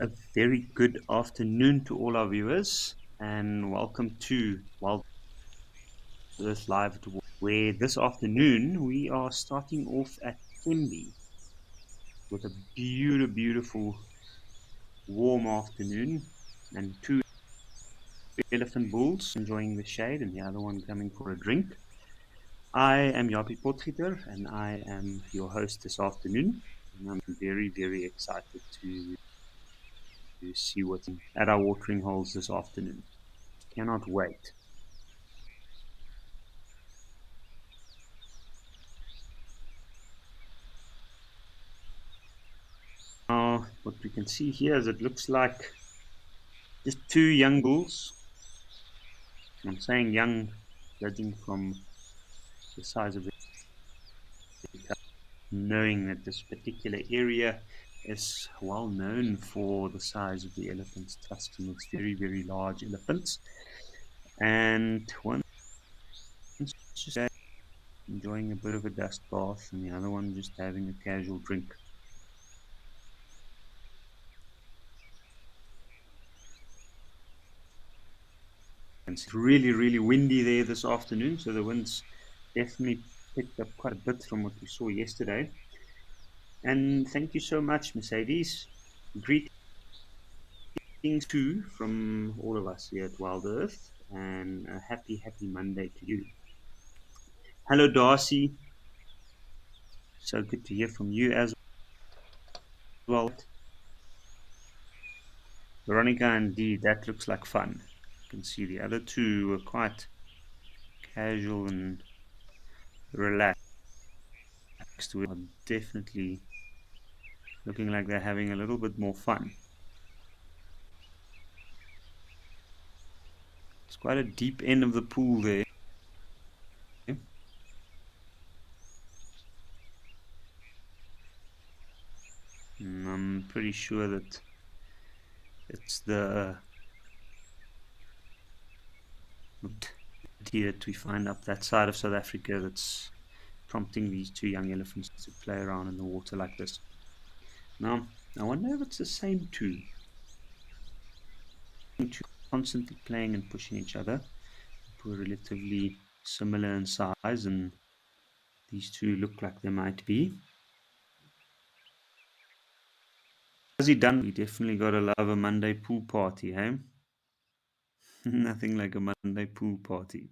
A very good afternoon to all our viewers, and welcome to Wild Earth Live, where this afternoon we are starting off at Tembe with a beautiful, warm afternoon, and two elephant bulls enjoying the shade, and the other one coming for a drink. I am Jaapie Potgieter, and I am your host this afternoon. And I'm very excited to see what's at our watering holes this afternoon. Cannot wait. Now, what we can see here is it looks like just two young bulls. I'm saying young, judging from the size of the cub, knowing that this particular area is well known for the size of the elephant's tusks, and it's very large elephants. And one's just enjoying a bit of a dust bath, and the other one just having a casual drink. It's really windy there this afternoon, so the wind's definitely picked up quite a bit from what we saw yesterday. And thank you so much, Mercedes. Greetings too from all of us here at Wild Earth, and a happy Monday to you. Hello, Darcy. So good to hear from you as well. Veronica, indeed, that looks like fun. You can see the other two were quite casual and relaxed. We are definitely looking like they're having a little bit more fun. It's quite a deep end of the pool there. And I'm pretty sure that it's the that we find up that side of South Africa that's prompting these two young elephants to play around in the water like this. Now, I wonder if it's the same two constantly playing and pushing each other. We're relatively similar in size, and these two look like they might be. Has he done? We definitely gotta love a Monday pool party, hey? Nothing like a Monday pool party.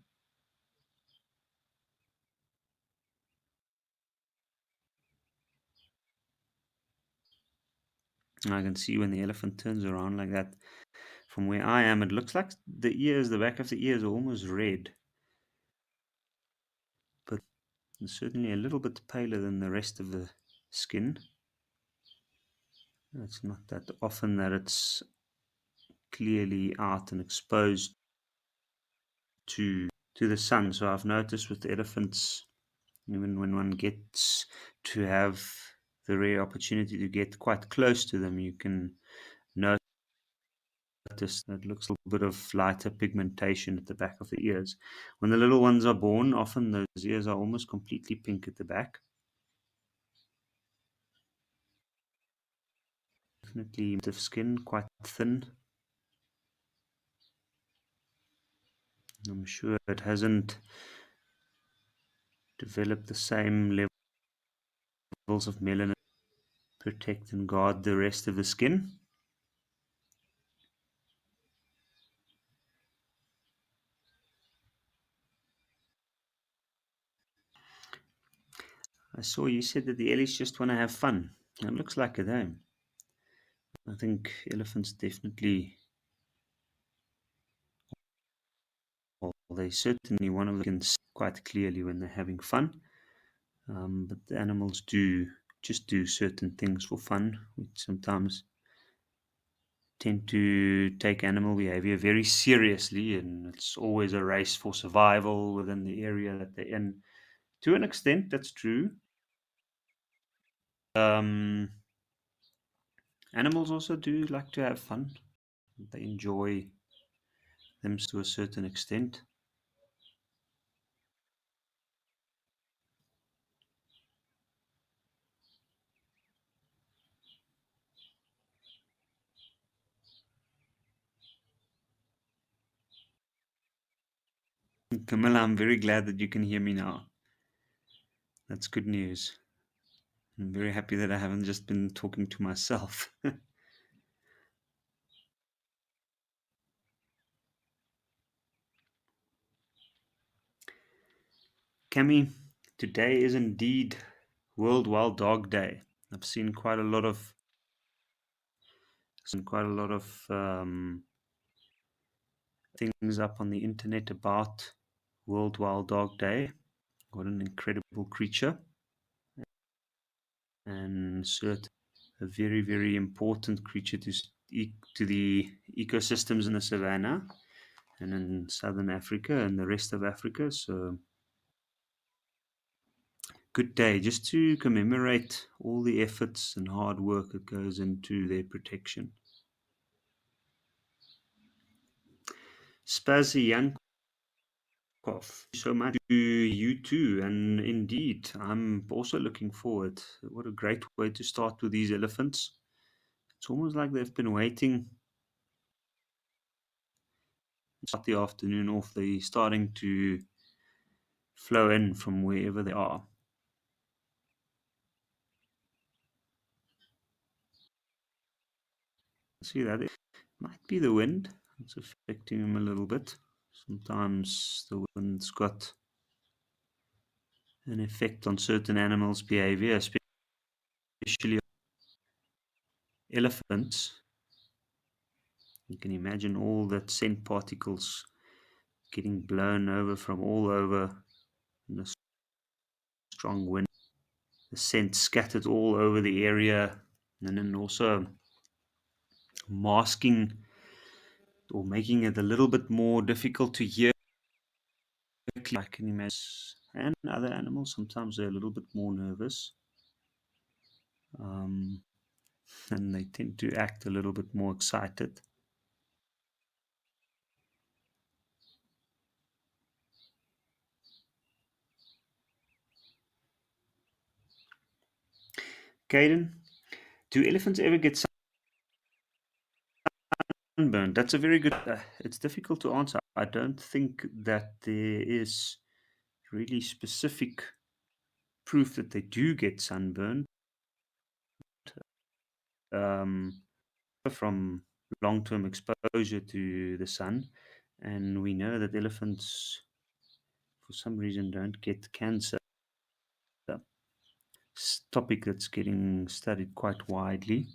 And I can see when the elephant turns around like that. From where I am, it looks like the back of the ears are almost red. But it's certainly a little bit paler than the rest of the skin. It's not that often that it's clearly out and exposed to the sun. So I've noticed with the elephants, even when one gets to have the rare opportunity to get quite close to them, you can notice that looks a little bit of lighter pigmentation at the back of the ears. When the little ones are born, often those ears are almost completely pink at the back. Definitely the skin quite thin. I'm sure it hasn't developed the same levels of melanin to protect and guard the rest of the skin. I saw you said that the Ellies just want to have fun. It looks like it, eh? I think elephants definitely, well, they certainly one of them can see quite clearly when they're having fun. But the animals do just do certain things for fun, which sometimes tend to take animal behavior very seriously, and it's always a race for survival within the area that they're in. To an extent, that's true. Um, Animals also do like to have fun. They enjoy them to a certain extent. Camilla, I'm very glad that you can hear me now. That's good news. I'm very happy that I haven't just been talking to myself. Cami, today is indeed World Wild Dog Day. I've seen quite a lot of things up on the internet about World Wild Dog Day. What an incredible creature, and certainly a very, very important creature to the ecosystems in the savannah and in southern Africa and the rest of Africa. So, good day just to commemorate all the efforts and hard work that goes into their protection. Spazzy Yankov, so much to you too. And indeed, I'm also looking forward. What a great way to start with these elephants. It's almost like they've been waiting. Start the afternoon off. They're starting to flow in from wherever they are. See that? It might be the wind. It's affecting them a little bit. Sometimes the wind's got an effect on certain animals' behavior, especially elephants. You can imagine all that scent particles getting blown over from all over in the strong wind. The scent scattered all over the area, and then also masking or making it a little bit more difficult to hear. I can imagine, and other animals sometimes they're a little bit more nervous, um, and they tend to act a little bit more excited. Caden, do elephants ever get sunburned? That's a very good. It's difficult to answer. I don't think that there is really specific proof that they do get sunburned um, from long-term exposure to the sun, and we know that elephants, for some reason, don't get cancer. Topic that's getting studied quite widely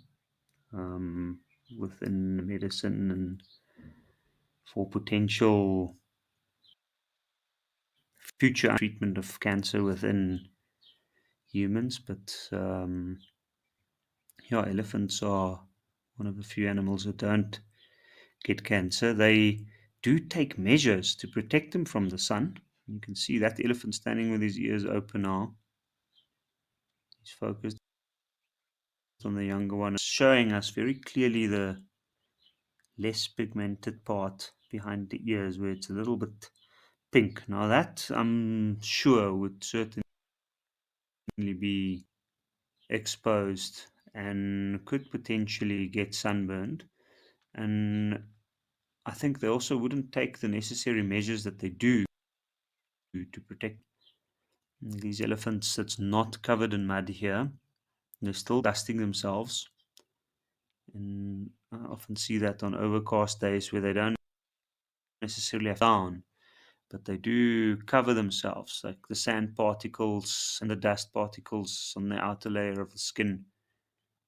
um, within medicine and for potential future treatment of cancer within humans. But yeah, elephants are one of the few animals that don't get cancer. They do take measures to protect them from the sun. You can see that elephant standing with his ears open now. He's focused on the younger one, showing us very clearly the less pigmented part behind the ears where it's a little bit pink. Now that I'm sure would certainly be exposed and could potentially get sunburned. And I think they also wouldn't take the necessary measures that they do to protect these elephants that's not covered in mud here. They're still dusting themselves. And I often see that on overcast days where they don't necessarily have down, but they do cover themselves, like the sand particles and the dust particles on the outer layer of the skin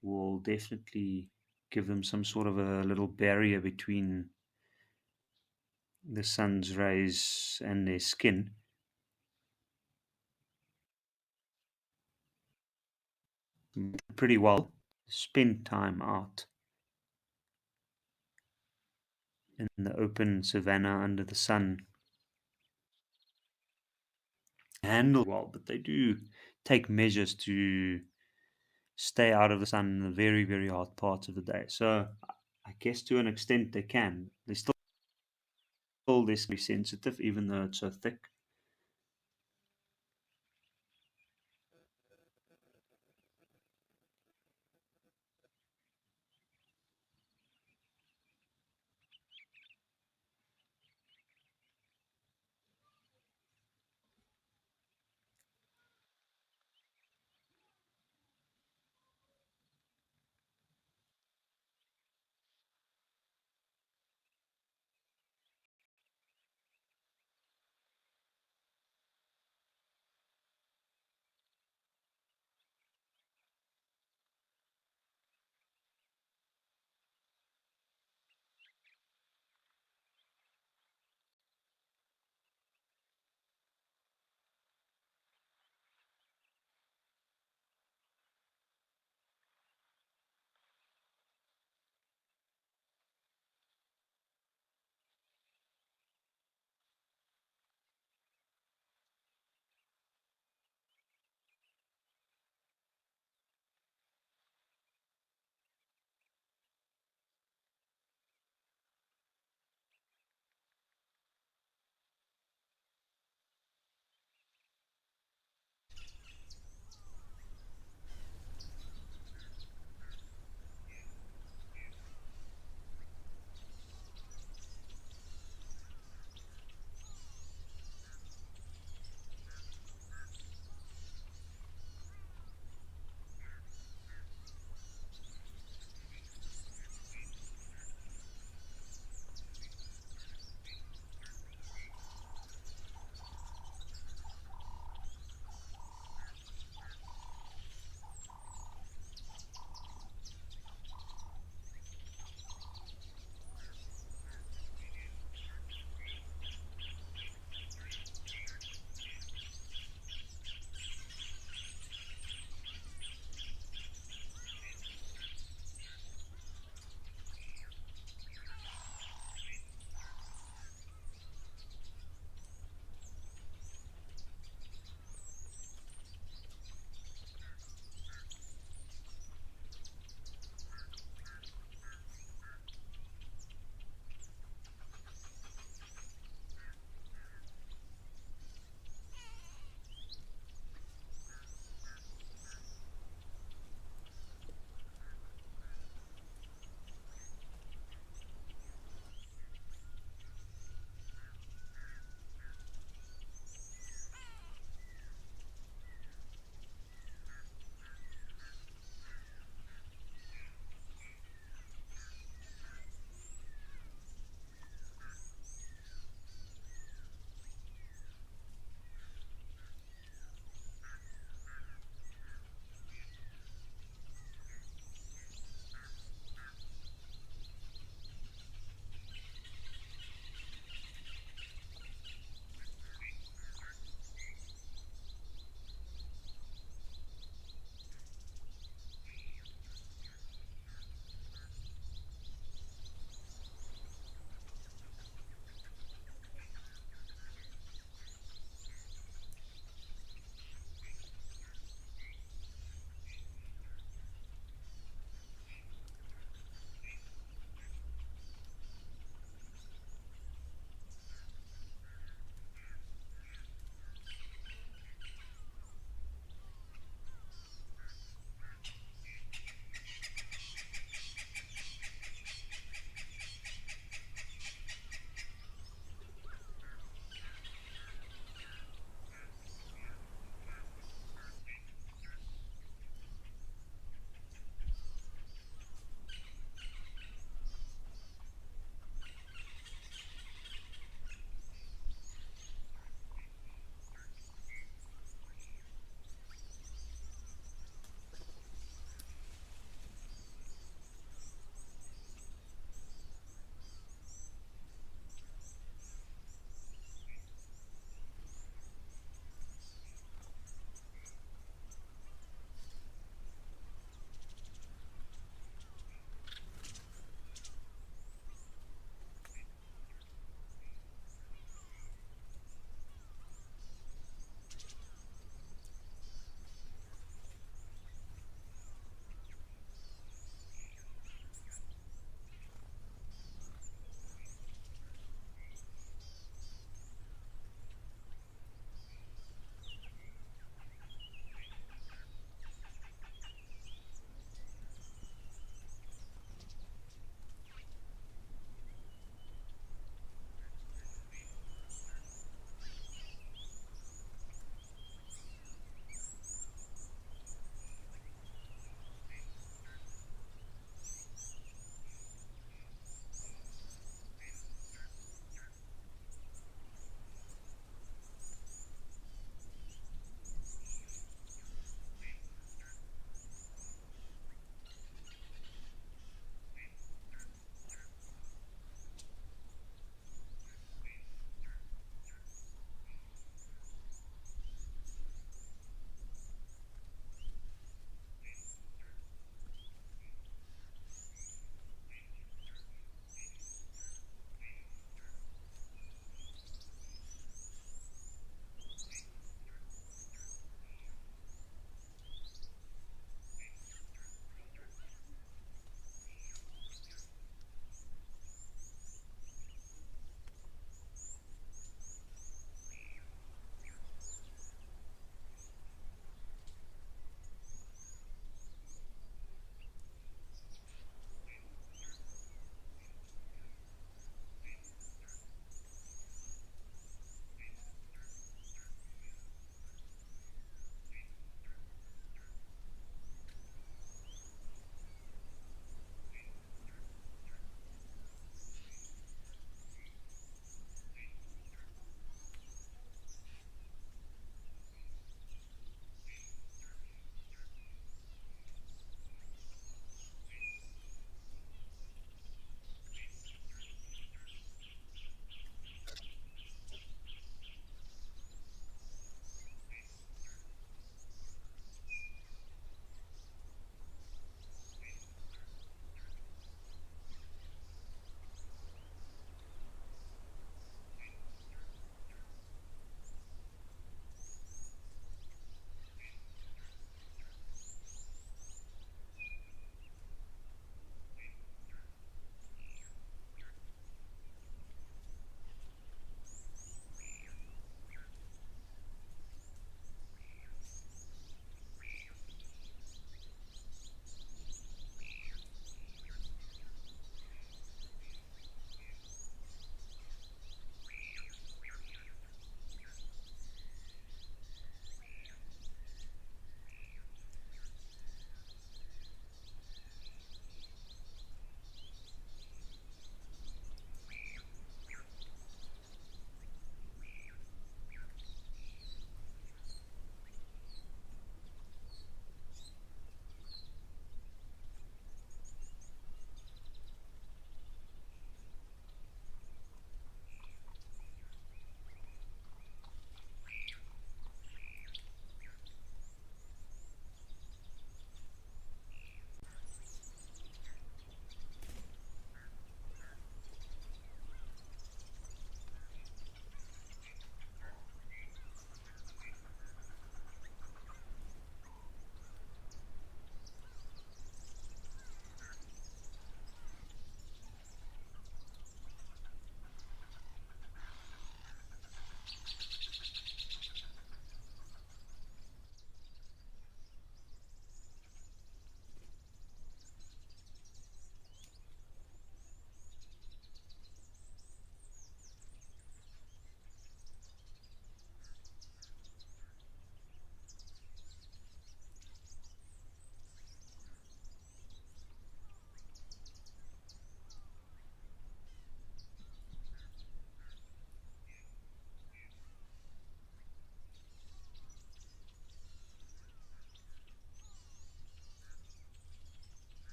will definitely give them some sort of a little barrier between the sun's rays and their skin. Pretty well. Spend time out in the open savanna under the sun. Handle well, but they do take measures to stay out of the sun in the very, very hot parts of the day. So I guess to an extent they can. They're still this sensitive, even though it's so thick.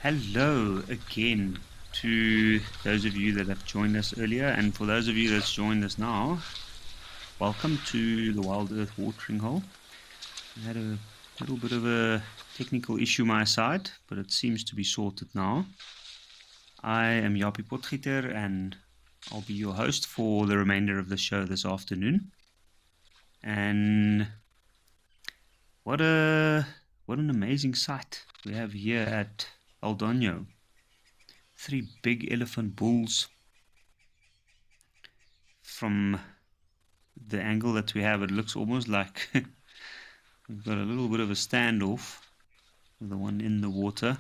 Hello again to those of you that have joined us earlier, and for those of you that's joined us now, welcome to the Wild Earth watering hole. I had a little bit of a technical issue my side, but it seems to be sorted now. I am Jaapie Potgieter, and I'll be your host for the remainder of the show this afternoon. And what an amazing sight we have here at El Doño. 3 big elephant bulls. From the angle that we have, it looks almost like we've got a little bit of a standoff with the one in the water.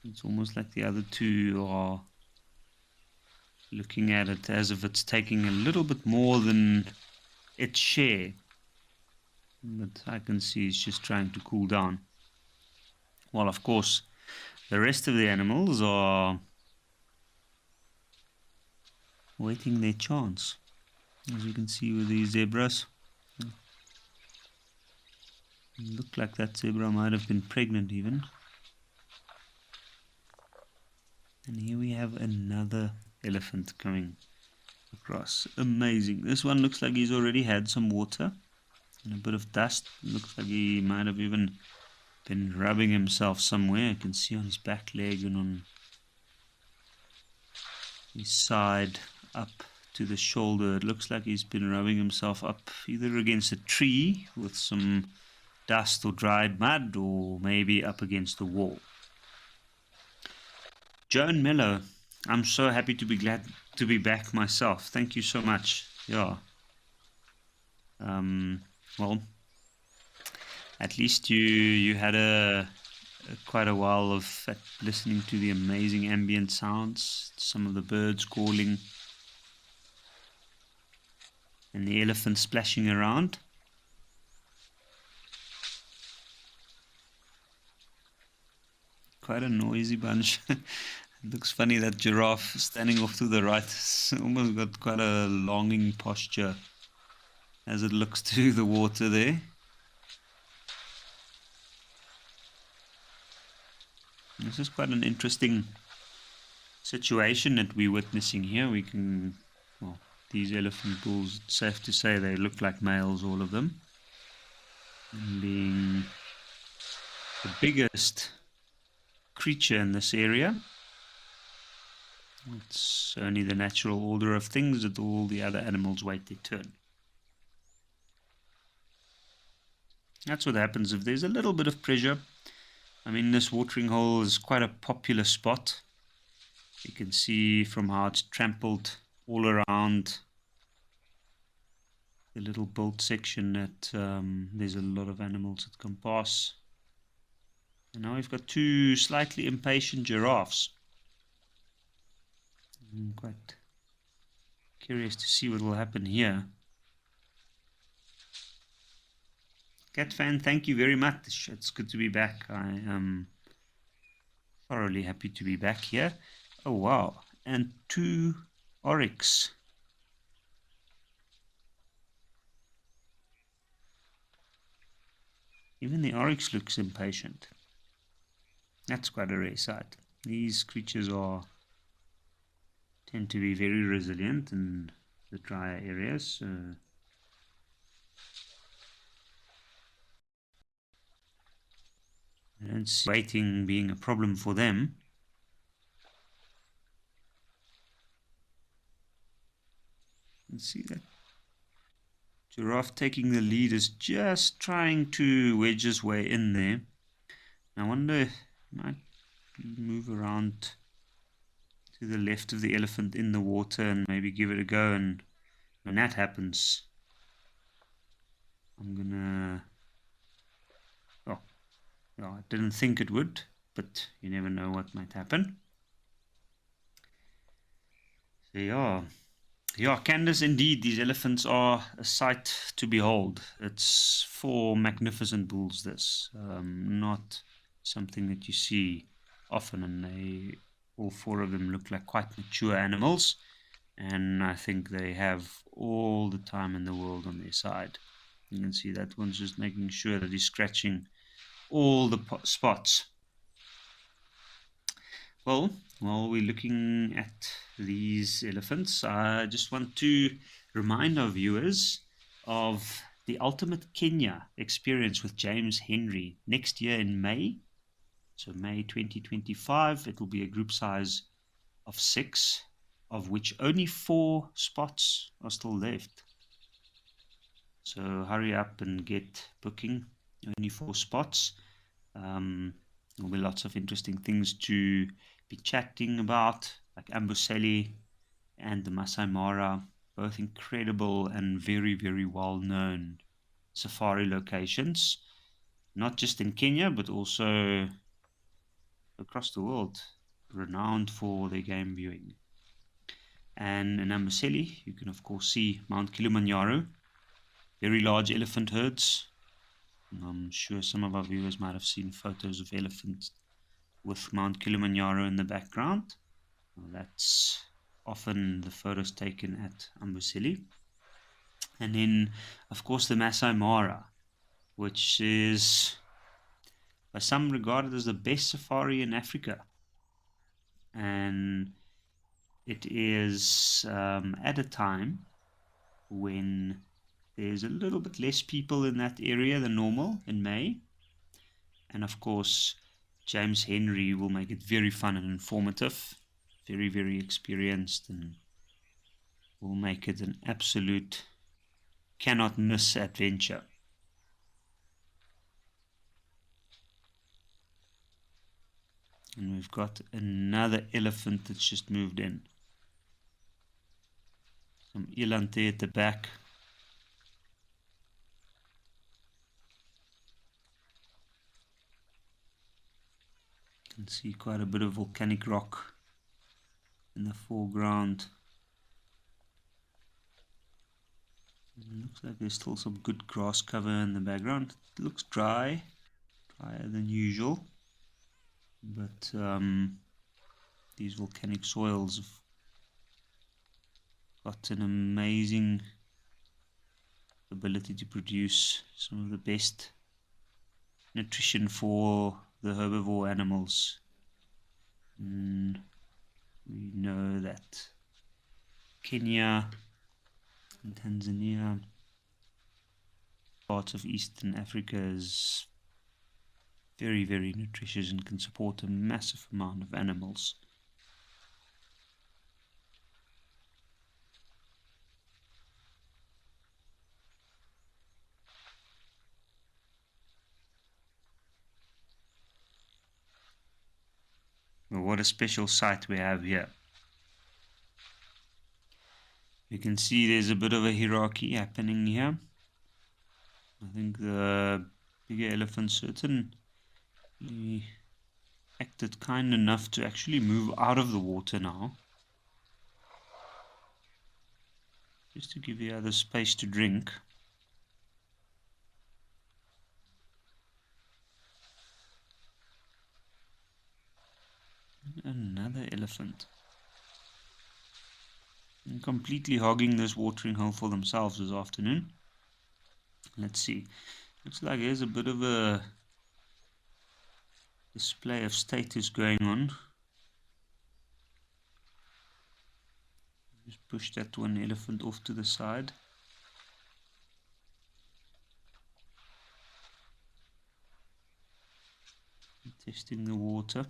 It's almost like the other two are looking at it as if it's taking a little bit more than its share. But I can see it's just trying to cool down. While of course the rest of the animals are waiting their chance. As you can see with these zebras. It looked like that zebra might have been pregnant even. And here we have another elephant coming across. Amazing. This one looks like he's already had some water and a bit of dust. It looks like he might have even been rubbing himself somewhere. I can see on his back leg and on his side up to the shoulder. It looks like he's been rubbing himself up either against a tree with some dust or dried mud, or maybe up against the wall. Joan Mello, I'm so happy to be glad to be back myself. Thank you so much. Yeah. Well, at least you had quite a while of listening to the amazing ambient sounds, some of the birds calling, and the elephant splashing around. Quite a noisy bunch. It looks funny, that giraffe standing off to the right. It's almost got quite a longing posture as it looks to the water there. This is quite an interesting situation that we're witnessing here. We can, well, these elephant bulls, it's safe to say they look like males, all of them. And being the biggest creature in this area, it's only the natural order of things that all the other animals wait their turn. That's what happens if there's a little bit of pressure. I mean, this watering hole is quite a popular spot. You can see from how it's trampled all around the little bolt section that there's a lot of animals that can pass. And now we've got 2 slightly impatient giraffes. I'm quite curious to see what will happen here. Cat fan, thank you very much. It's good to be back. I am thoroughly happy to be back here. Oh wow, and 2 oryx. Even the oryx looks impatient. That's quite a rare sight. These creatures tend to be very resilient in the drier areas. I don't see waiting being a problem for them. Let's see that giraffe taking the lead is just trying to wedge his way in there. I wonder, he might move around to the left of the elephant in the water and maybe give it a go, and when that happens, I'm gonna... Oh, yeah, I didn't think it would, but you never know what might happen. So yeah, Candace, indeed, these elephants are a sight to behold. It's 4 magnificent bulls, this. Not something that you see often, and all 4 of them look like quite mature animals, and I think they have all the time in the world on their side. You can see that one's just making sure that he's scratching all the spots. Well, while we're looking at these elephants, I just want to remind our viewers of the Ultimate Kenya experience with James Henry next year in May. So May 2025, it will be a group size of 6, of which only 4 spots are still left. So hurry up and get booking. Only 4 spots. There'll be lots of interesting things to be chatting about, like Amboseli and the Masai Mara, both incredible and very, very well-known safari locations, not just in Kenya, but also across the world, renowned for their game viewing. And in Amboseli, you can of course see Mount Kilimanjaro, very large elephant herds. I'm sure some of our viewers might have seen photos of elephants with Mount Kilimanjaro in the background. Well, that's often the photos taken at Amboseli. And then, of course, the Masai Mara, which is by some regarded as the best safari in Africa. And it is at a time when there's a little bit less people in that area than normal in May. And of course, James Henry will make it very fun and informative, very, very experienced, and will make it an absolute cannot miss adventure. And we've got another elephant that's just moved in. Some eland there at the back. You can see quite a bit of volcanic rock in the foreground. It looks like there's still some good grass cover in the background. It looks drier than usual, but these volcanic soils have got an amazing ability to produce some of the best nutrition for the herbivore animals. And we know that Kenya and Tanzania, parts of Eastern Africa, is very, very nutritious and can support a massive amount of animals. Well, what a special sight we have here. You can see there's a bit of a hierarchy happening here. I think the bigger elephants certainly acted kind enough to actually move out of the water now, just to give the others space to drink. Another elephant. And completely hogging this watering hole for themselves this afternoon. Let's see. Looks like there's a bit of a display of status going on. Just push that one elephant off to the side. Testing the water.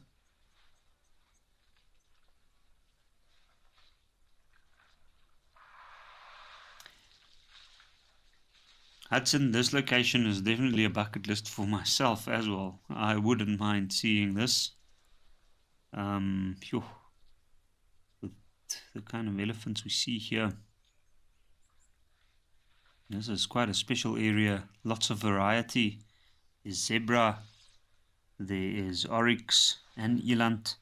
Hudson, this location is definitely a bucket list for myself as well. I wouldn't mind seeing this. With the kind of elephants we see here, this is quite a special area. Lots of variety. There's zebra, there is oryx and eland,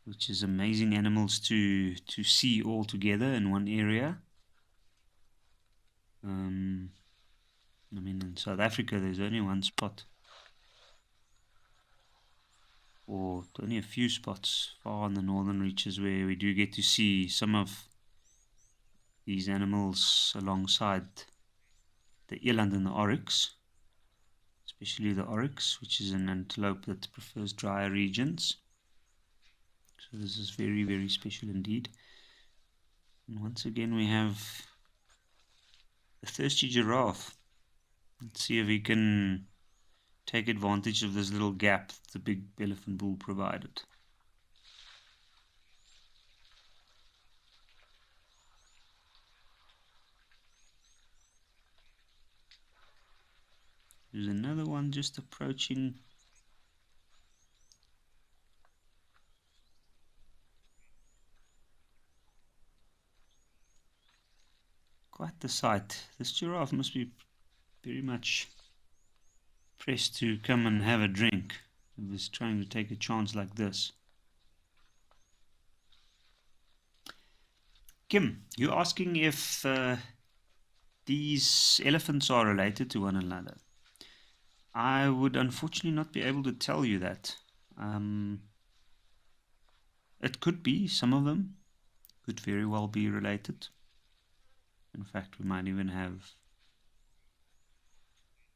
which is amazing animals to see all together in one area. I mean, in South Africa there's only one spot, or only a few spots far in the northern reaches where we do get to see some of these animals alongside the eland and the oryx, especially the oryx, which is an antelope that prefers drier regions. So this is very, very special indeed. And once again we have the thirsty giraffe. Let's see if he can take advantage of this little gap that the big elephant bull provided. There's another one just approaching. Quite the sight. This giraffe must be very much pressed to come and have a drink. He was trying to take a chance like this. Kim, you're asking if these elephants are related to one another. I would unfortunately not be able to tell you that. It could be, some of them could very well be related. In fact, we might even have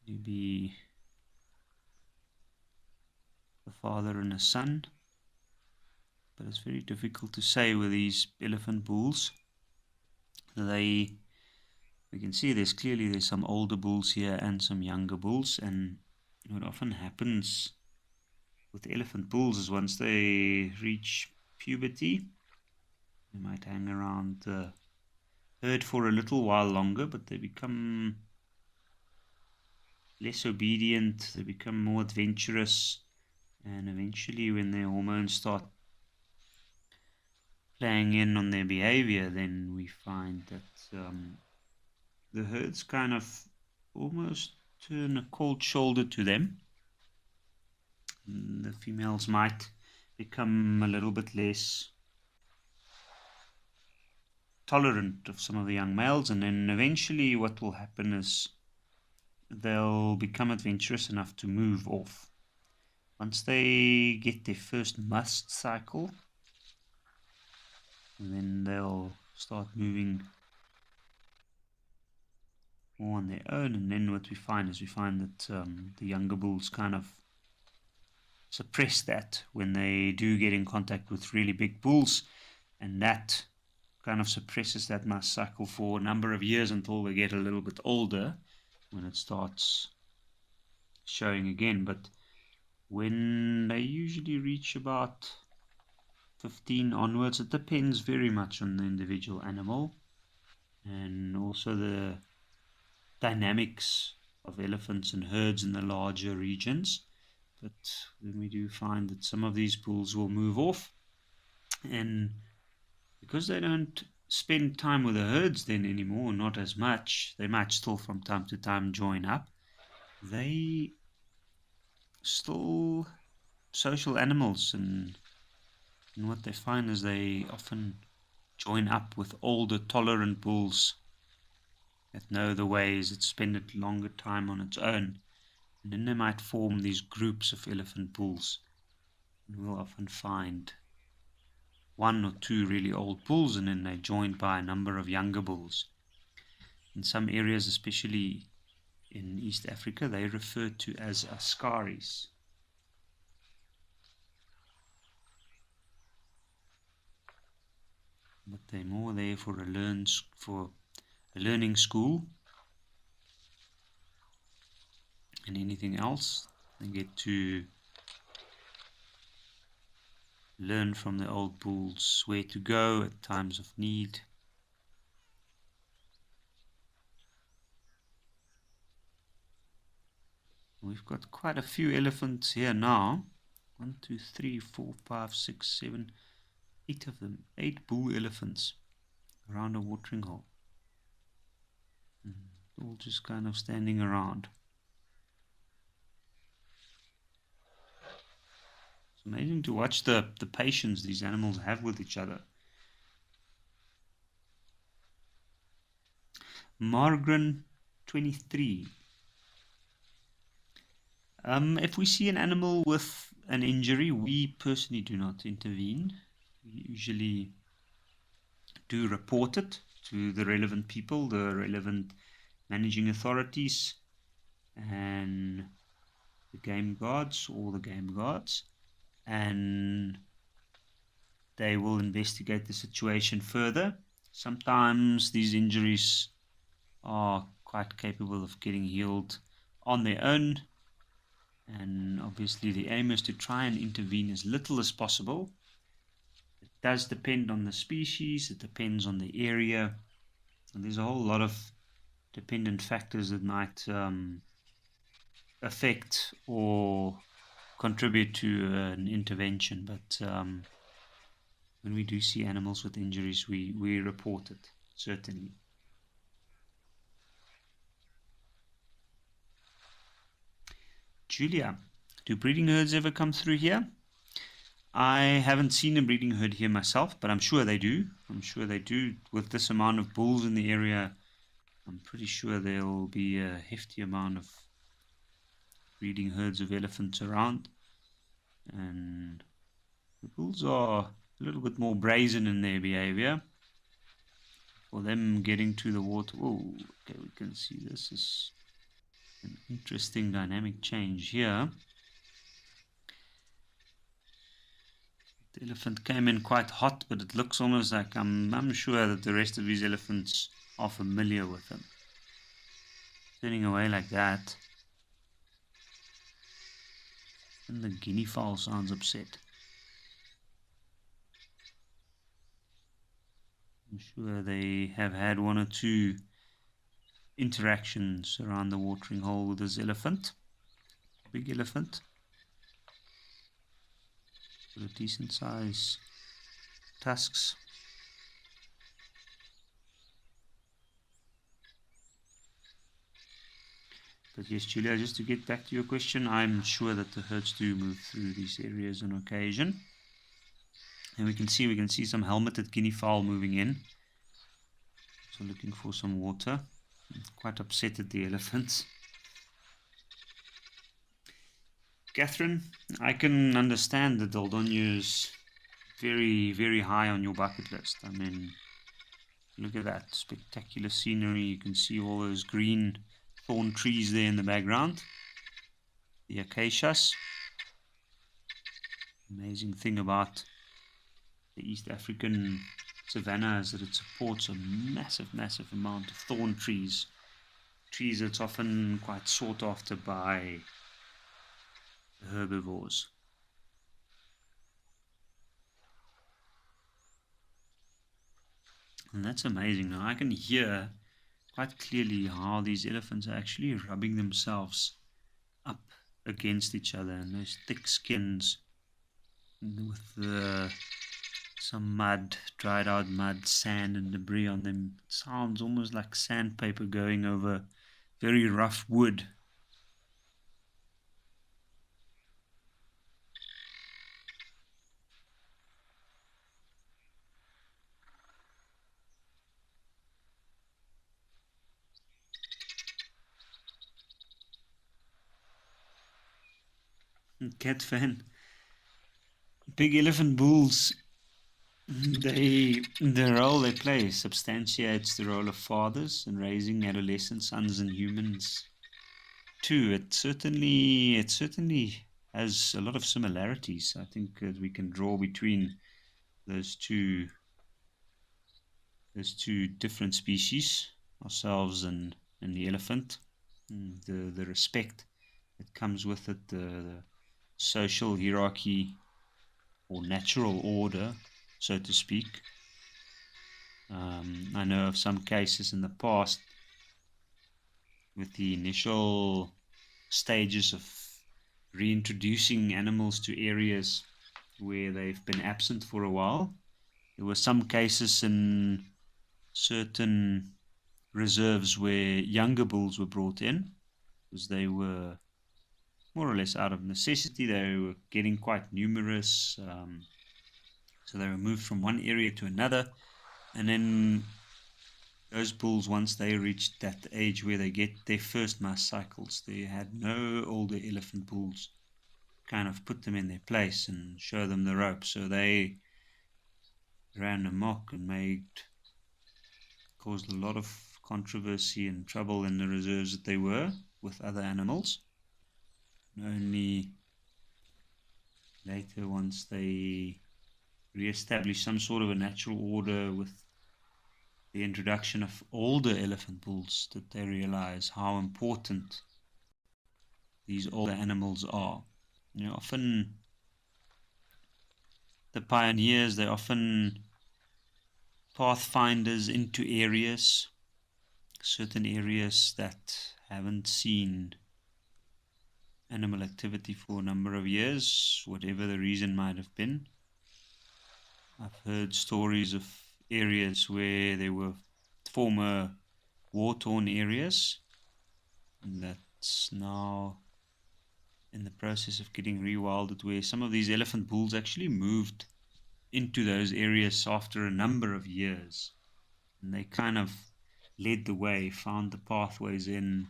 maybe a father and a son. But it's very difficult to say with these elephant bulls. We can see there's some older bulls here and some younger bulls, and what often happens with elephant bulls is once they reach puberty, they might hang around the herd for a little while longer, but they become less obedient, they become more adventurous, and eventually when their hormones start playing in on their behavior, then we find that the herds kind of almost turn a cold shoulder to them. The females might become a little bit less tolerant of some of the young males, and then eventually what will happen is they'll become adventurous enough to move off. Once they get their first must cycle, then they'll start moving more on their own, and then what we find that the younger bulls kind of suppress that when they do get in contact with really big bulls, and that kind of suppresses that must cycle for a number of years until they get a little bit older, when it starts showing again. But when they usually reach about 15 onwards, it depends very much on the individual animal and also the dynamics of elephants and herds in the larger regions. But then we do find that some of these bulls will move off, and because they don't spend time with the herds then anymore, not as much, they might still from time to time join up. They still social animals, and what they find is they often join up with older tolerant bulls that know the ways, that spend a longer time on its own, and then they might form these groups of elephant bulls, and we'll often find one or two really old bulls, and then they're joined by a number of younger bulls. In some areas, especially in East Africa, they're referred to as askaris. But they're more there for a learning school and anything else. They get to learn from the old bulls where to go at times of need. We've got quite a few elephants here now. 1, 2, 3, 4, 5, 6, 7, 8 of them. 8 bull elephants around a watering hole. All just kind of standing around. It's amazing to watch the patience these animals have with each other. Margren 23. If we see an animal with an injury, we personally do not intervene. We usually do report it to the relevant people, the relevant managing authorities, and the game guards or the game guards, and they will investigate the situation further. Sometimes these injuries are quite capable of getting healed on their own, and obviously the aim is to try and intervene as little as possible. It does depend on the species, it depends on the area, and there's a whole lot of dependent factors that might affect or contribute to an intervention. But when we do see animals with injuries, we report it, certainly. Julia, do breeding herds ever come through here? I haven't seen a breeding herd here myself, but I'm sure they do. I'm sure they do. With this amount of bulls in the area, I'm pretty sure there'll be a hefty amount of breeding herds of elephants around. And the bulls are a little bit more brazen in their behavior. For them getting to the water, oh, okay, we can see this is an interesting dynamic change here. The elephant came in quite hot, but it looks almost like I'm sure that the rest of these elephants are familiar with him. Turning away like that. And the guinea fowl sounds upset. I'm sure they have had one or two interactions around the watering hole with this elephant. Big elephant. Got a decent size tusks. But yes, Julia, just to get back to your question, I'm sure that the herds do move through these areas on occasion. And we can see some helmeted guinea fowl moving in. So looking for some water. Quite upset at the elephants. Catherine, I can understand that Dordogne is very, very high on your bucket list. I mean, look at that spectacular scenery. You can see all those green thorn trees there in the background. The acacias. Amazing thing about the East African savanna is that it supports a massive, massive amount of thorn trees. Trees that's often quite sought after by herbivores. And that's amazing. Now I can hear quite clearly how these elephants are actually rubbing themselves up against each other, and those thick skins with some mud, dried out mud, sand and debris on them. It sounds almost like sandpaper going over very rough wood. Cat fan. Big elephant bulls, the role they play substantiates the role of fathers in raising adolescent sons and humans too. It certainly has a lot of similarities. I think that we can draw between those two different species, ourselves and the elephant. The respect that comes with it, the social hierarchy or natural order, so to speak. I know of some cases in the past with the initial stages of reintroducing animals to areas where they've been absent for a while. There were some cases in certain reserves where younger bulls were brought in because they were more or less out of necessity. They were getting quite numerous, so they were moved from one area to another, and then those bulls, once they reached that age where they get their first mass cycles, they had no older elephant bulls kind of put them in their place and show them the ropes. So they ran amok and caused a lot of controversy and trouble in the reserves that they were with other animals. Only later, once they re-establish some sort of a natural order with the introduction of older elephant bulls, did they realize how important these older animals are. Often the pioneers, they're often pathfinders into areas, certain areas that haven't seen animal activity for a number of years, whatever the reason might have been. I've heard stories of areas where there were former war-torn areas, and that's now in the process of getting rewilded, where some of these elephant bulls actually moved into those areas after a number of years, and they kind of led the way, found the pathways in,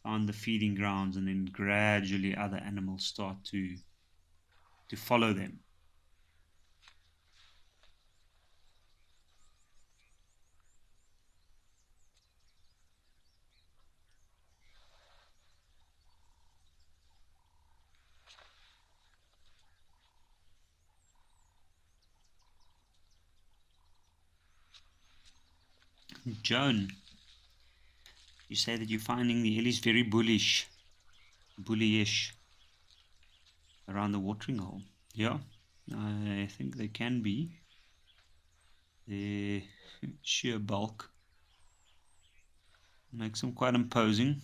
found the feeding grounds, and then gradually other animals start to follow them. Joan, you say that you're finding the ellies very bullyish around the watering hole. Yeah, I think they can be. Their sheer bulk makes them quite imposing.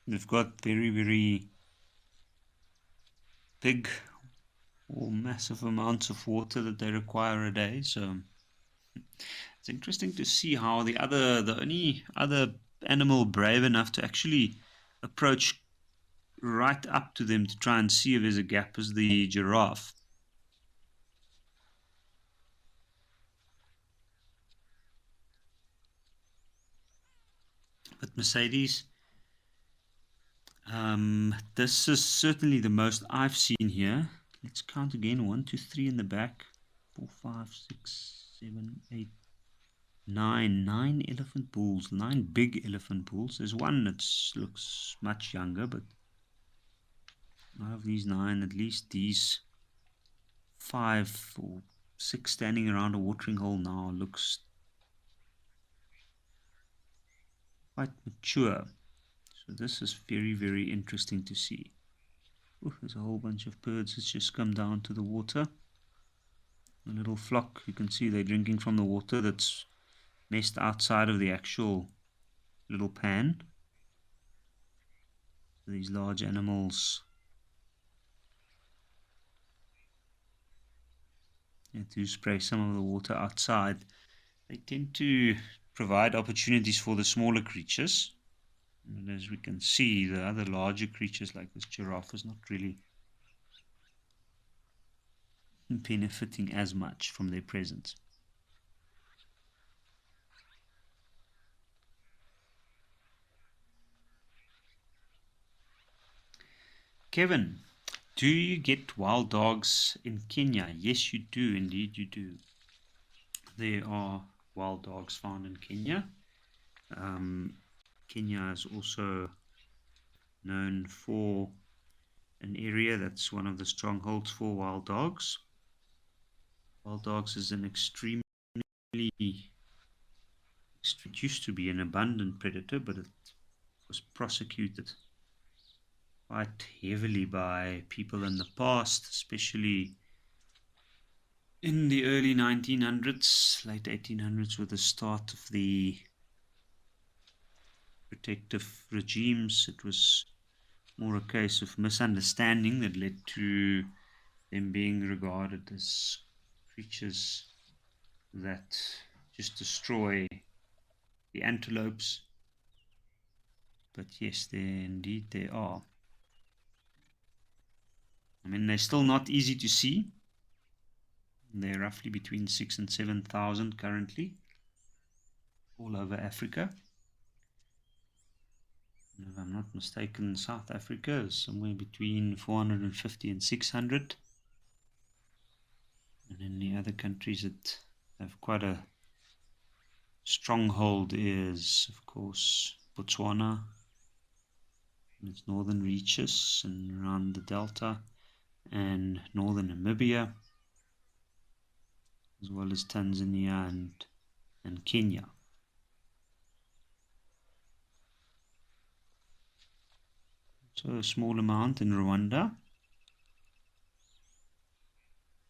They've got very, very big or massive amounts of water that they require a day, so it's interesting to see how the only other animal brave enough to actually approach right up to them to try and see if there's a gap is the giraffe. But Mercedes, this is certainly the most I've seen here. Let's count again. 1, 2, 3 in the back. 4, 5, 6, 7, 8, 9. 9 elephant bulls. 9 big elephant bulls. There's one that looks much younger, but out of these 9, at least these 5 or 6 standing around a watering hole now looks quite mature. So this is very, very interesting to see. Ooh, there's a whole bunch of birds that's just come down to the water. A little flock, you can see they're drinking from the water that's nest outside of the actual little pan. These large animals to spray some of the water outside. They tend to provide opportunities for the smaller creatures. And as we can see, the other larger creatures like this giraffe is not really benefiting as much from their presence. Kevin, do you get wild dogs in Kenya? Yes, you do. Indeed, you do. There are wild dogs found in Kenya. Kenya is also known for an area that's one of the strongholds for wild dogs. Wild dogs is an extremely, it used to be an abundant predator, but it was prosecuted quite heavily by people in the past, especially in the early 1900s, late 1800s, with the start of the protective regimes. It was more a case of misunderstanding that led to them being regarded as creatures that just destroy the antelopes. But yes, indeed they are. I mean, they're still not easy to see. They're roughly between 6,000 and 7,000 currently all over Africa. And if I'm not mistaken, South Africa is somewhere between 450 and 600. And in the other countries that have quite a stronghold is, of course, Botswana and its northern reaches and around the delta, and northern Namibia, as well as Tanzania and Kenya. So a small amount in Rwanda.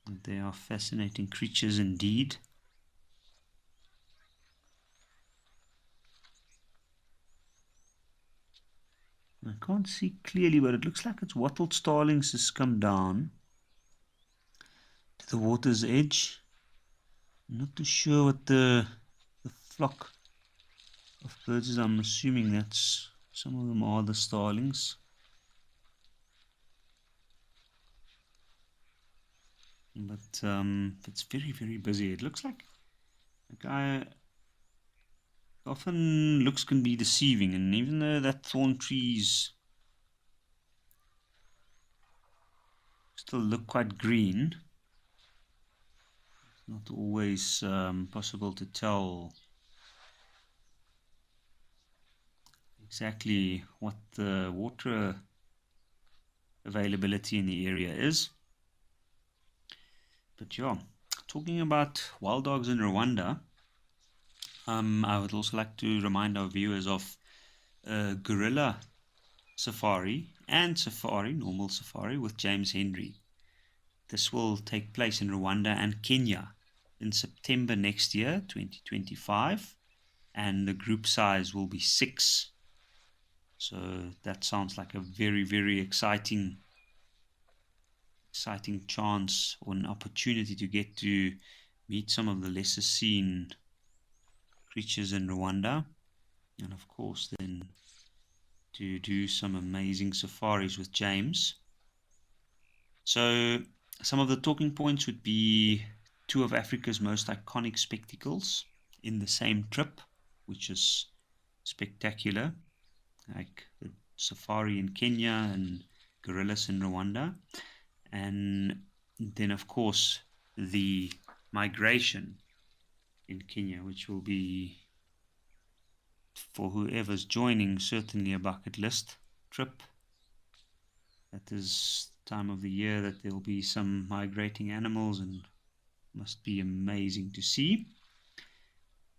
And they are fascinating creatures indeed. I can't see clearly, but it looks like it's wattled starlings has come down to the water's edge. I'm not too sure what the flock of birds is. I'm assuming that's some of them are the starlings. But it's very, very busy. It looks like a guy often looks can be deceiving, and even though that thorn trees still look quite green, it's not always possible to tell exactly what the water availability in the area is. But yeah, talking about wild dogs in Rwanda, I would also like to remind our viewers of gorilla safari and safari, normal safari with James Henry. This will take place in Rwanda and Kenya in September next year, 2025, and the group size will be 6. So that sounds like a very, very exciting chance or an opportunity to get to meet some of the lesser seen creatures in Rwanda, and of course then to do some amazing safaris with James. So some of the talking points would be 2 of Africa's most iconic spectacles in the same trip, which is spectacular, like the safari in Kenya and gorillas in Rwanda. And then, of course, the migration in Kenya, which will be, for whoever's joining, certainly a bucket list trip. That is the time of the year that there will be some migrating animals, and must be amazing to see.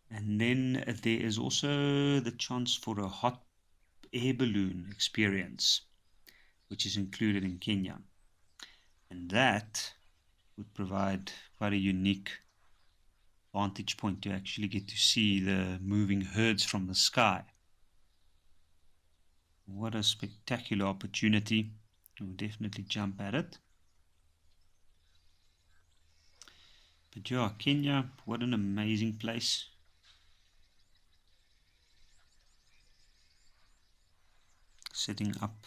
And then there is also the chance for a hot air balloon experience, which is included in Kenya. And that would provide quite a unique vantage point to actually get to see the moving herds from the sky. What a spectacular opportunity. We'll definitely jump at it. But yeah, Kenya, what an amazing place. Sitting up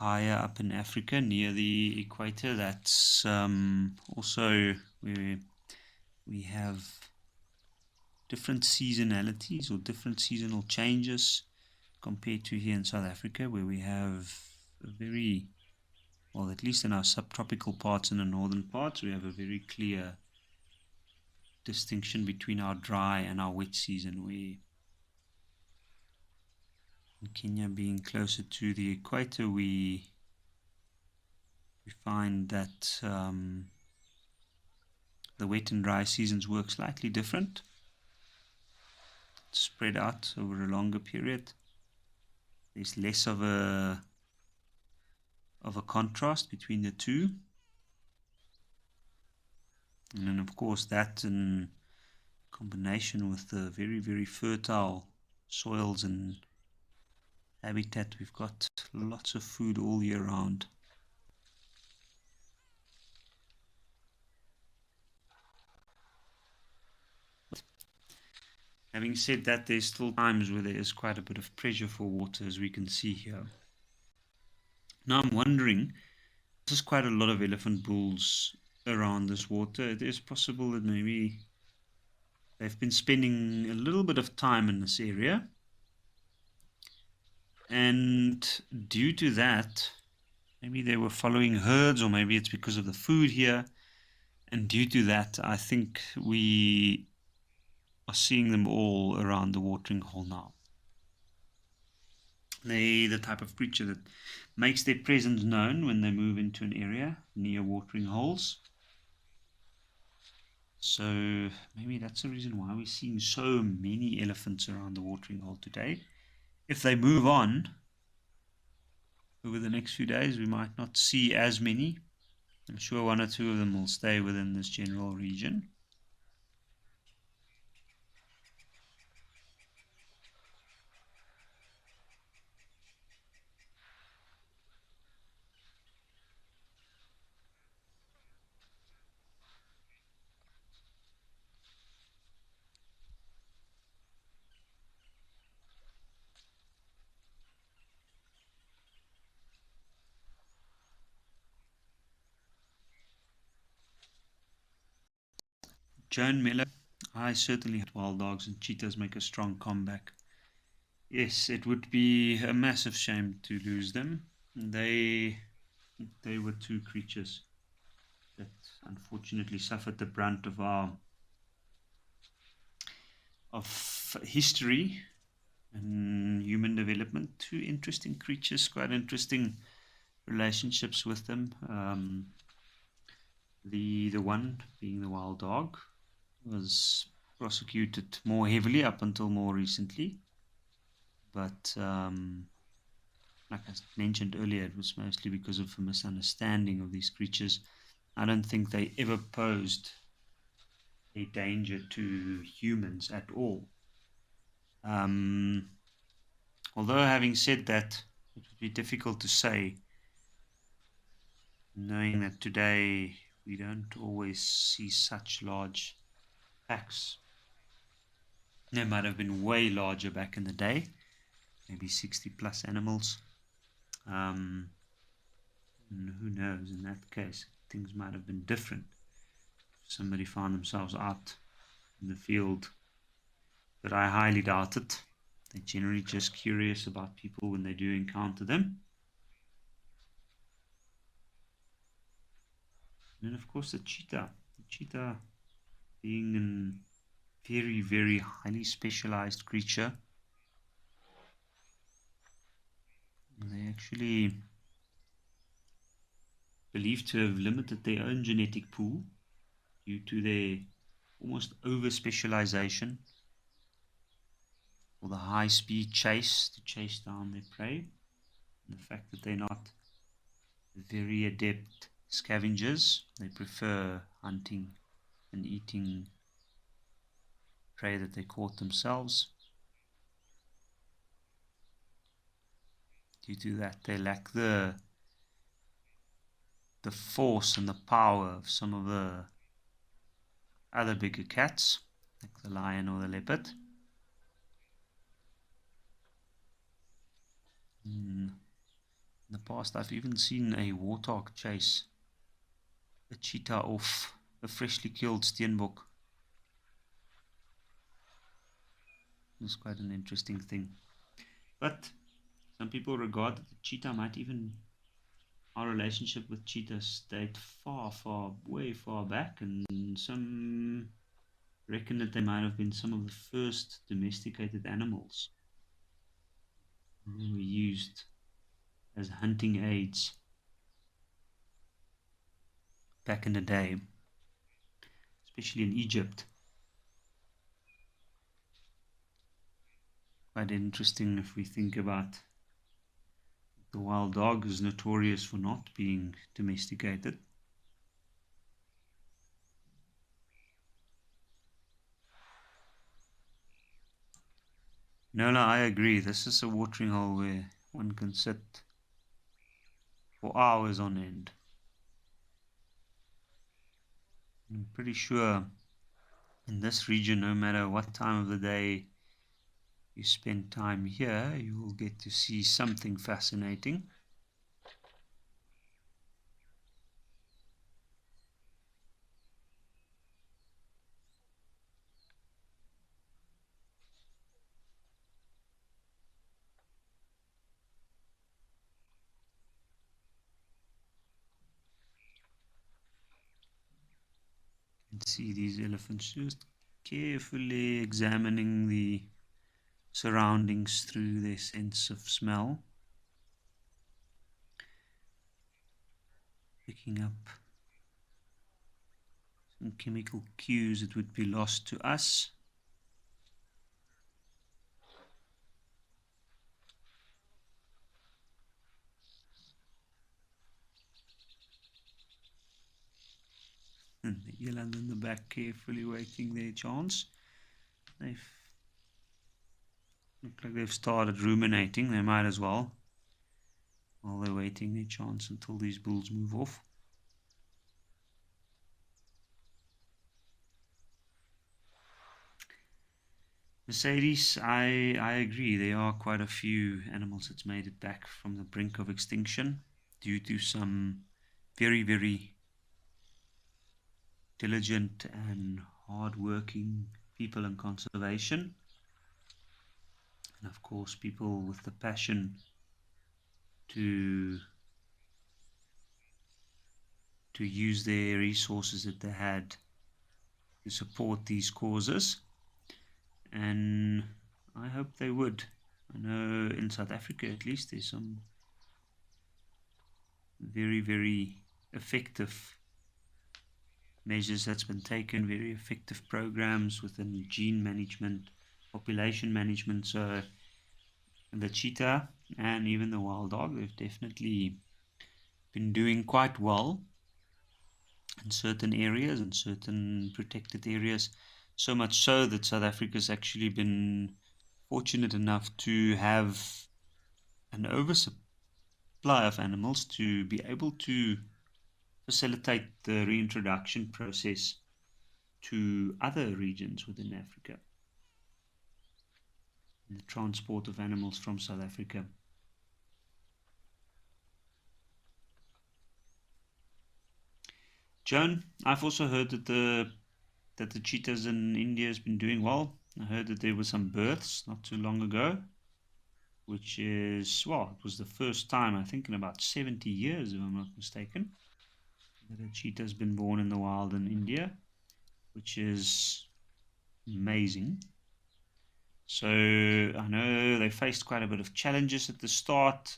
higher up in Africa near the equator. That's also where we have different seasonalities or different seasonal changes compared to here in South Africa, where we have a very, well, at least in our subtropical parts and the northern parts, we have a very clear distinction between our dry and our wet season, where in Kenya being closer to the equator, we find that the wet and dry seasons work slightly different, spread out over a longer period. There's less of a contrast between the two, and then of course that in combination with the very, very fertile soils and habitat, we've got lots of food all year round. Having said that, there's still times where there is quite a bit of pressure for water, as we can see here. Now I'm wondering, there's quite a lot of elephant bulls around this water. It is possible that maybe they've been spending a little bit of time in this area, and due to that, maybe they were following herds, or maybe it's because of the food here, and due to that, I think we are seeing them all around the watering hole now. They're the type of creature that makes their presence known when they move into an area near watering holes. So maybe that's the reason why we're seeing so many elephants around the watering hole today. If they move on over the next few days, we might not see as many. I'm sure one or two of them will stay within this general region. Joan Miller, I certainly hope wild dogs and cheetahs make a strong comeback. Yes, it would be a massive shame to lose them. They were two creatures that unfortunately suffered the brunt of our history and human development. Two interesting creatures, quite interesting relationships with them. The one being the wild dog was prosecuted more heavily up until more recently, but like I mentioned earlier, it was mostly because of a misunderstanding of these creatures. I don't think they ever posed a danger to humans at all. Although having said that, it would be difficult to say, knowing that today we don't always see such large packs. They might have been way larger back in the day, maybe 60 plus animals. And who knows, in that case, things might have been different. Somebody found themselves out in the field, but I highly doubt it. They're generally just curious about people when they do encounter them. And then, of course, the cheetah. The cheetah being a very, very highly specialized creature. And they actually believed to have limited their own genetic pool due to their almost over specialization for the high speed chase to chase down their prey. And the fact that they're not very adept scavengers, they prefer hunting and eating prey that they caught themselves. Due to that, they lack the force and the power of some of the other bigger cats, like the lion or the leopard. In the past, I've even seen a warthog chase a cheetah off a freshly killed steenbok. It's quite an interesting thing. But some people regard that the cheetah might even, our relationship with cheetahs date way far back, and some reckon that they might have been some of the first domesticated animals. They were used as hunting aids back in the day, especially in Egypt. Quite interesting if we think about the wild dog is notorious for not being domesticated. No, I agree. This is a watering hole where one can sit for hours on end. I'm pretty sure in this region, no matter what time of the day you spend time here, you will get to see something fascinating. You can see these elephants just carefully examining the surroundings through their sense of smell, picking up some chemical cues that would be lost to us. And the eland in the back carefully waiting their chance. They look like they've started ruminating. They might as well, while they're waiting their chance until these bulls move off. Mercedes, I agree. There are quite a few animals that's made it back from the brink of extinction due to some very, very diligent and hard-working people in conservation. And of course, people with the passion to use their resources that they had to support these causes. And I hope they would. I know in South Africa at least there's some very, very effective measures that's been taken, very effective programs within gene management, population management. So the cheetah and even the wild dog, they've definitely been doing quite well in certain areas and certain protected areas. So much so that South Africa's actually been fortunate enough to have an oversupply of animals to be able to facilitate the reintroduction process to other regions within Africa, and the transport of animals from South Africa. Joan, I've also heard that the cheetahs in India has been doing well. I heard that there were some births not too long ago, which is, well, it was the first time, I think, in about 70 years, if I'm not mistaken, that a cheetah has been born in the wild in India, which is amazing. So I know they faced quite a bit of challenges at the start,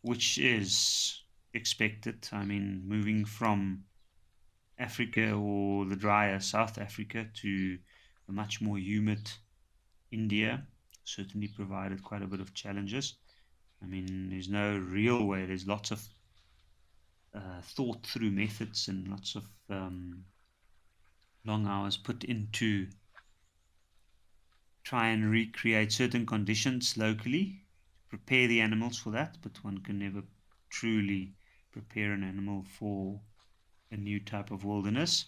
which is expected. I mean, moving from Africa or the drier South Africa to a much more humid India certainly provided quite a bit of challenges. I mean, there's no real way. There's lots of thought through methods and lots of long hours put into try and recreate certain conditions locally to prepare the animals for that, but one can never truly prepare an animal for a new type of wilderness.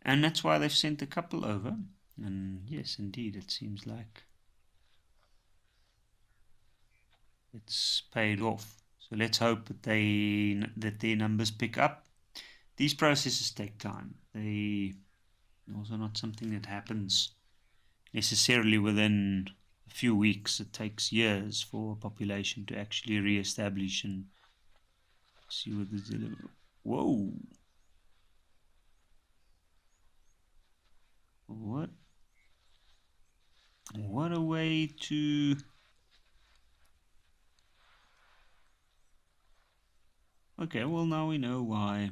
And that's why they've sent a couple over. And yes, indeed, it seems like it's paid off. So let's hope that their numbers pick up. These processes take time. They also not something that happens necessarily within a few weeks. It takes years for a population to actually re-establish and see what this is. Whoa! What a way to... Okay, well now we know why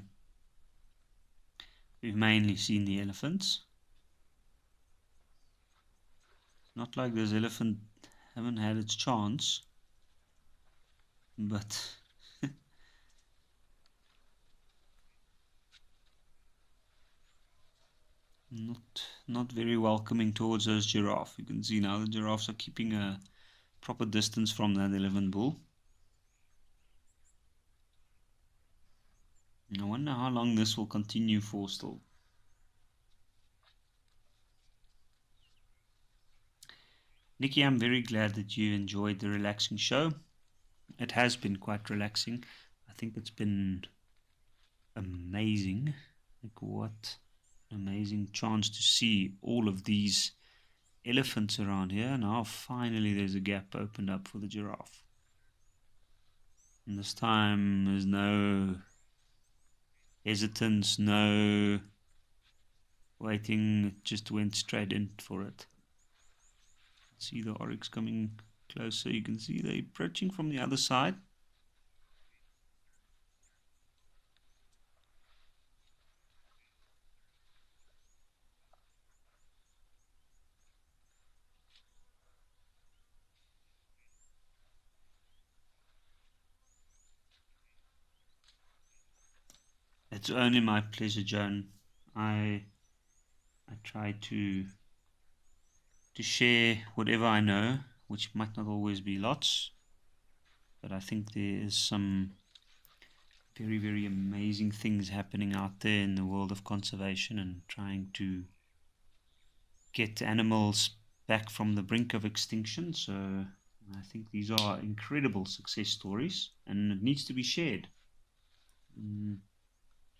we've mainly seen the elephants. It's not like this elephant haven't had its chance, but not very welcoming towards those giraffe. You can see now the giraffes are keeping a proper distance from that elephant bull. I wonder how long this will continue for still. Nikki, I'm very glad that you enjoyed the relaxing show. It has been quite relaxing. I think it's been amazing. Like, what an amazing chance to see all of these elephants around here. Now finally there's a gap opened up for the giraffe. And this time there's no hesitance, no Waiting, it just went straight in for it. See the oryx coming closer. You can see they're approaching from the other side. It's only my pleasure, Joan. I try to share whatever I know, which might not always be lots, but I think there is some very, very amazing things happening out there in the world of conservation and trying to get animals back from the brink of extinction. So I think these are incredible success stories, and it needs to be shared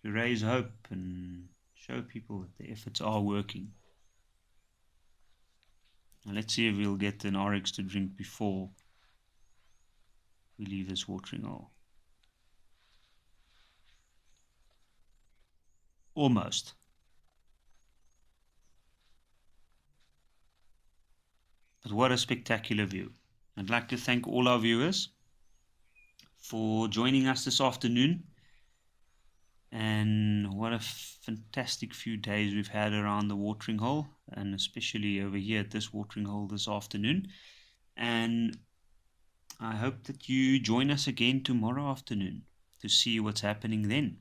to raise hope and show people that the efforts are working. Now let's see if we'll get an oryx to drink before we leave this watering hole. Almost. But what a spectacular view. I'd like to thank all our viewers for joining us this afternoon. And what a fantastic few days we've had around the watering hole, and especially over here at this watering hole this afternoon. And I hope that you join us again tomorrow afternoon to see what's happening then.